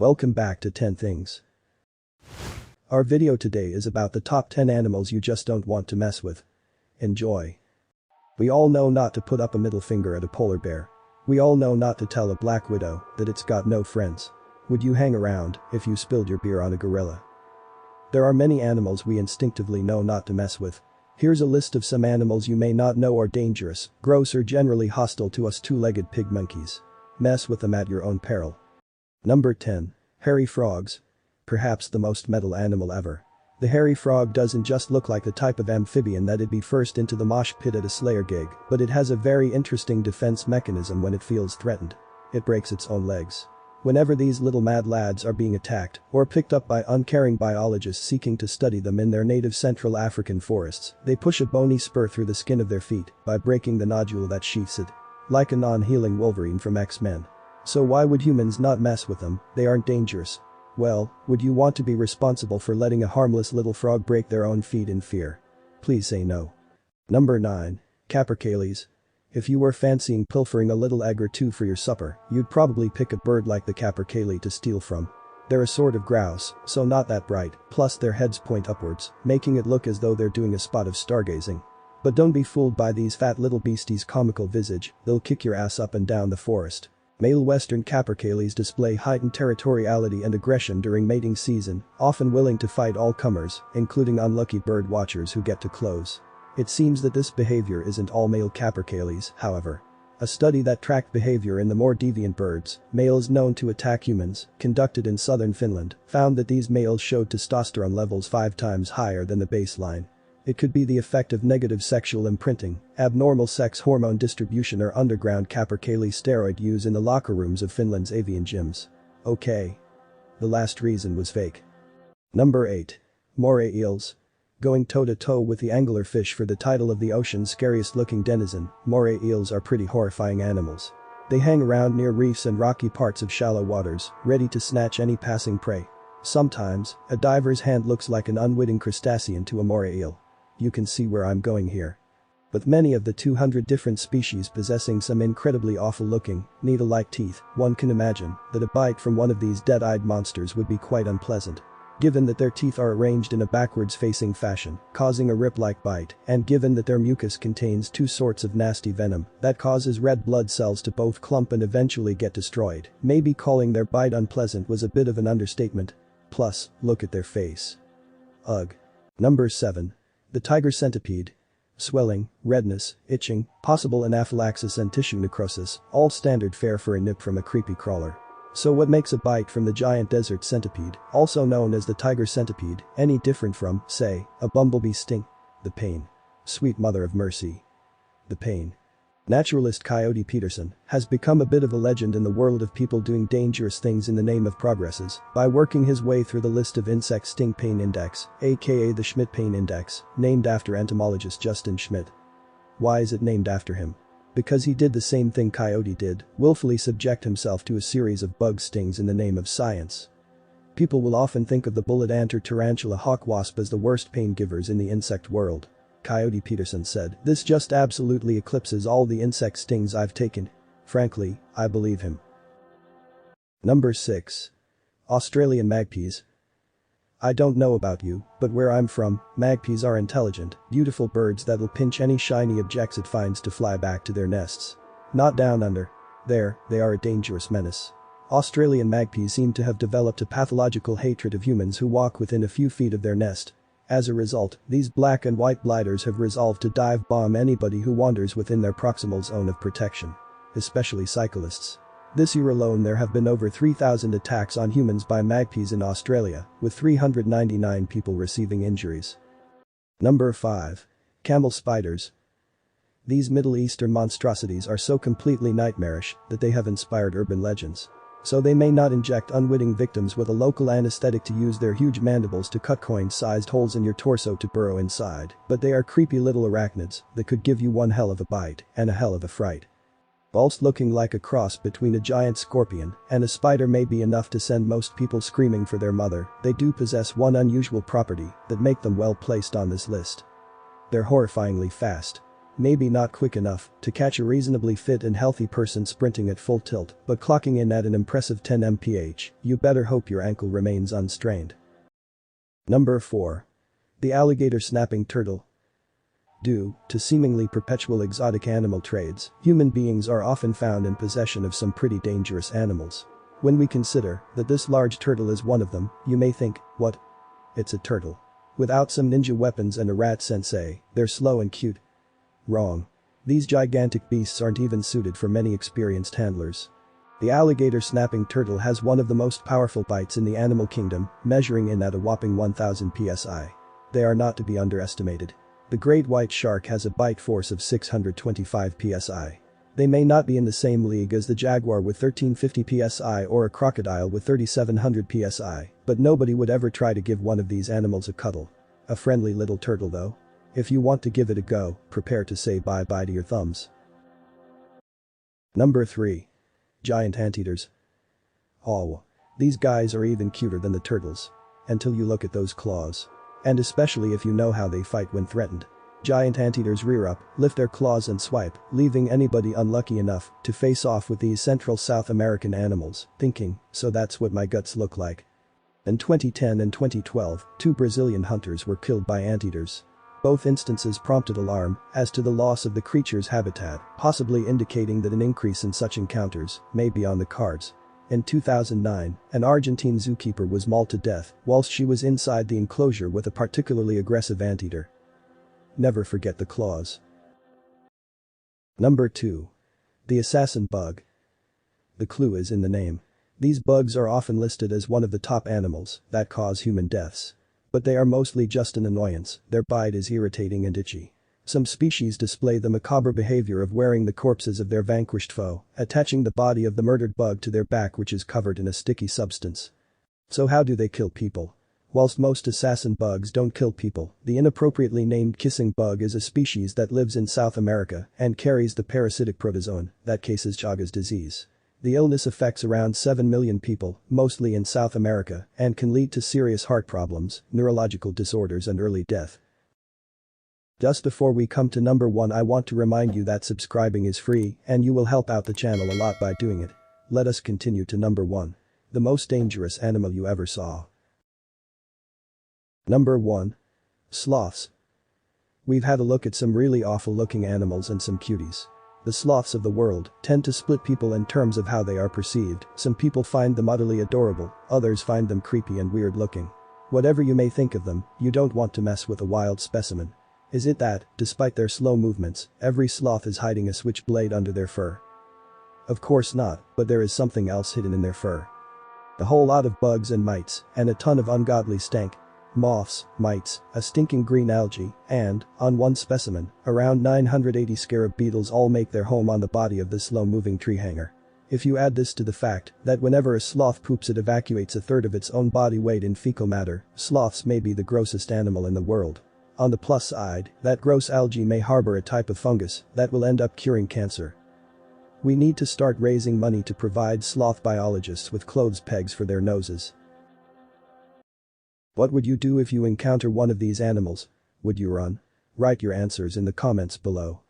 Welcome back to 10 Things. Our video today is about the top 10 animals you just don't want to mess with. Enjoy. We all know not to put up a middle finger at a polar bear. We all know not to tell a black widow that it's got no friends. Would you hang around if you spilled your beer on a gorilla? There are many animals we instinctively know not to mess with. Here's a list of some animals you may not know are dangerous, gross or generally hostile to us two-legged pig monkeys. Mess with them at your own peril. Number 10. Hairy frogs. Perhaps the most metal animal ever. The hairy frog doesn't just look like the type of amphibian that'd be first into the mosh pit at a Slayer gig, but it has a very interesting defense mechanism when it feels threatened. It breaks its own legs. Whenever these little mad lads are being attacked or picked up by uncaring biologists seeking to study them in their native Central African forests, they push a bony spur through the skin of their feet by breaking the nodule that sheaths it. Like a non-healing Wolverine from X-Men. So why would humans not mess with them? They aren't dangerous. Well, would you want to be responsible for letting a harmless little frog break their own feet in fear? Please say no. Number 9. Capercaillies. If you were fancying pilfering a little egg or two for your supper, you'd probably pick a bird like the capercaillie to steal from. They're a sort of grouse, so not that bright, plus their heads point upwards, making it look as though they're doing a spot of stargazing. But don't be fooled by these fat little beasties' comical visage, they'll kick your ass up and down the forest. Male western capercaillies display heightened territoriality and aggression during mating season, often willing to fight all comers, including unlucky bird watchers who get too close. It seems that this behavior isn't all male capercaillies, however. A study that tracked behavior in the more deviant birds, males known to attack humans, conducted in southern Finland, found that these males showed testosterone levels 5 times higher than the baseline. It could be the effect of negative sexual imprinting, abnormal sex hormone distribution or underground capercaillie steroid use in the locker rooms of Finland's avian gyms. Okay. The last reason was fake. Number 8. Moray eels. Going toe-to-toe with the anglerfish for the title of the ocean's scariest looking denizen, moray eels are pretty horrifying animals. They hang around near reefs and rocky parts of shallow waters, ready to snatch any passing prey. Sometimes, a diver's hand looks like an unwitting crustacean to a moray eel. You can see where I'm going here. With many of the 200 different species possessing some incredibly awful-looking, needle-like teeth, one can imagine that a bite from one of these dead-eyed monsters would be quite unpleasant. Given that their teeth are arranged in a backwards-facing fashion, causing a rip-like bite, and given that their mucus contains 2 sorts of nasty venom that causes red blood cells to both clump and eventually get destroyed, maybe calling their bite unpleasant was a bit of an understatement. Plus, look at their face. Ugh. Number 7. The tiger centipede. Swelling, redness, itching, possible anaphylaxis and tissue necrosis, all standard fare for a nip from a creepy crawler. So what makes a bite from the giant desert centipede, also known as the tiger centipede, any different from, say, a bumblebee sting? The pain. Sweet mother of mercy. The pain. Naturalist Coyote Peterson has become a bit of a legend in the world of people doing dangerous things in the name of progresses by working his way through the list of insect sting pain index, aka the Schmidt pain index, named after entomologist Justin Schmidt. Why is it named after him? Because he did the same thing Coyote did, willfully subject himself to a series of bug stings in the name of science. People will often think of the bullet ant or tarantula hawk wasp as the worst pain givers in the insect world. Coyote Peterson said, "This just absolutely eclipses all the insect stings I've taken." Frankly, I believe him. Number 6. Australian magpies. I don't know about you, but where I'm from, magpies are intelligent, beautiful birds that'll pinch any shiny objects it finds to fly back to their nests. Not down under. There, they are a dangerous menace. Australian magpies seem to have developed a pathological hatred of humans who walk within a few feet of their nest. As a result, these black and white blighters have resolved to dive bomb anybody who wanders within their proximal zone of protection. Especially cyclists. This year alone there have been over 3,000 attacks on humans by magpies in Australia, with 399 people receiving injuries. Number 5. Camel spiders. These Middle Eastern monstrosities are so completely nightmarish that they have inspired urban legends. So they may not inject unwitting victims with a local anesthetic to use their huge mandibles to cut coin-sized holes in your torso to burrow inside, but they are creepy little arachnids that could give you one hell of a bite and a hell of a fright. Whilst looking like a cross between a giant scorpion and a spider may be enough to send most people screaming for their mother, they do possess one unusual property that make them well placed on this list. They're horrifyingly fast. Maybe not quick enough to catch a reasonably fit and healthy person sprinting at full tilt, but clocking in at an impressive 10 mph, you better hope your ankle remains unstrained. Number 4. The alligator snapping turtle. Due to seemingly perpetual exotic animal trades, human beings are often found in possession of some pretty dangerous animals. When we consider that this large turtle is one of them, you may think, what? It's a turtle. Without some ninja weapons and a rat sensei, they're slow and cute. Wrong. These gigantic beasts aren't even suited for many experienced handlers. The alligator snapping turtle has one of the most powerful bites in the animal kingdom, measuring in at a whopping 1000 psi. They are not to be underestimated. The great white shark has a bite force of 625 psi. They may not be in the same league as the jaguar with 1350 psi or a crocodile with 3700 psi, but nobody would ever try to give one of these animals a cuddle. A friendly little turtle though. If you want to give it a go, prepare to say bye-bye to your thumbs. Number 3. Giant anteaters. Oh. These guys are even cuter than the turtles. Until you look at those claws. And especially if you know how they fight when threatened. Giant anteaters rear up, lift their claws and swipe, leaving anybody unlucky enough to face off with these Central South American animals, thinking, so that's what my guts look like. In 2010 and 2012, 2 Brazilian hunters were killed by anteaters. Both instances prompted alarm as to the loss of the creature's habitat, possibly indicating that an increase in such encounters may be on the cards. In 2009, an Argentine zookeeper was mauled to death whilst she was inside the enclosure with a particularly aggressive anteater. Never forget the claws. Number 2. The assassin bug. The clue is in the name. These bugs are often listed as one of the top animals that cause human deaths. But they are mostly just an annoyance, their bite is irritating and itchy. Some species display the macabre behavior of wearing the corpses of their vanquished foe, attaching the body of the murdered bug to their back which is covered in a sticky substance. So how do they kill people? Whilst most assassin bugs don't kill people, the inappropriately named kissing bug is a species that lives in South America and carries the parasitic protozoan that causes Chagas disease. The illness affects around 7 million people, mostly in South America, and can lead to serious heart problems, neurological disorders and early death. Just before we come to number 1, I want to remind you that subscribing is free and you will help out the channel a lot by doing it. Let us continue to number 1. The most dangerous animal you ever saw. Number 1. Sloths. We've had a look at some really awful looking animals and some cuties. The sloths of the world tend to split people in terms of how they are perceived. Some people find them utterly adorable, others find them creepy and weird looking. Whatever you may think of them, you don't want to mess with a wild specimen. Is it that, despite their slow movements, every sloth is hiding a switchblade under their fur? Of course not, but there is something else hidden in their fur. A whole lot of bugs and mites, and a ton of ungodly stank. Moths, mites, a stinking green algae, and, on one specimen, around 980 scarab beetles all make their home on the body of this slow-moving tree hanger. If you add this to the fact that whenever a sloth poops it evacuates a third of its own body weight in fecal matter, sloths may be the grossest animal in the world. On the plus side, that gross algae may harbor a type of fungus that will end up curing cancer. We need to start raising money to provide sloth biologists with clothes pegs for their noses. What would you do if you encounter one of these animals? Would you run? Write your answers in the comments below.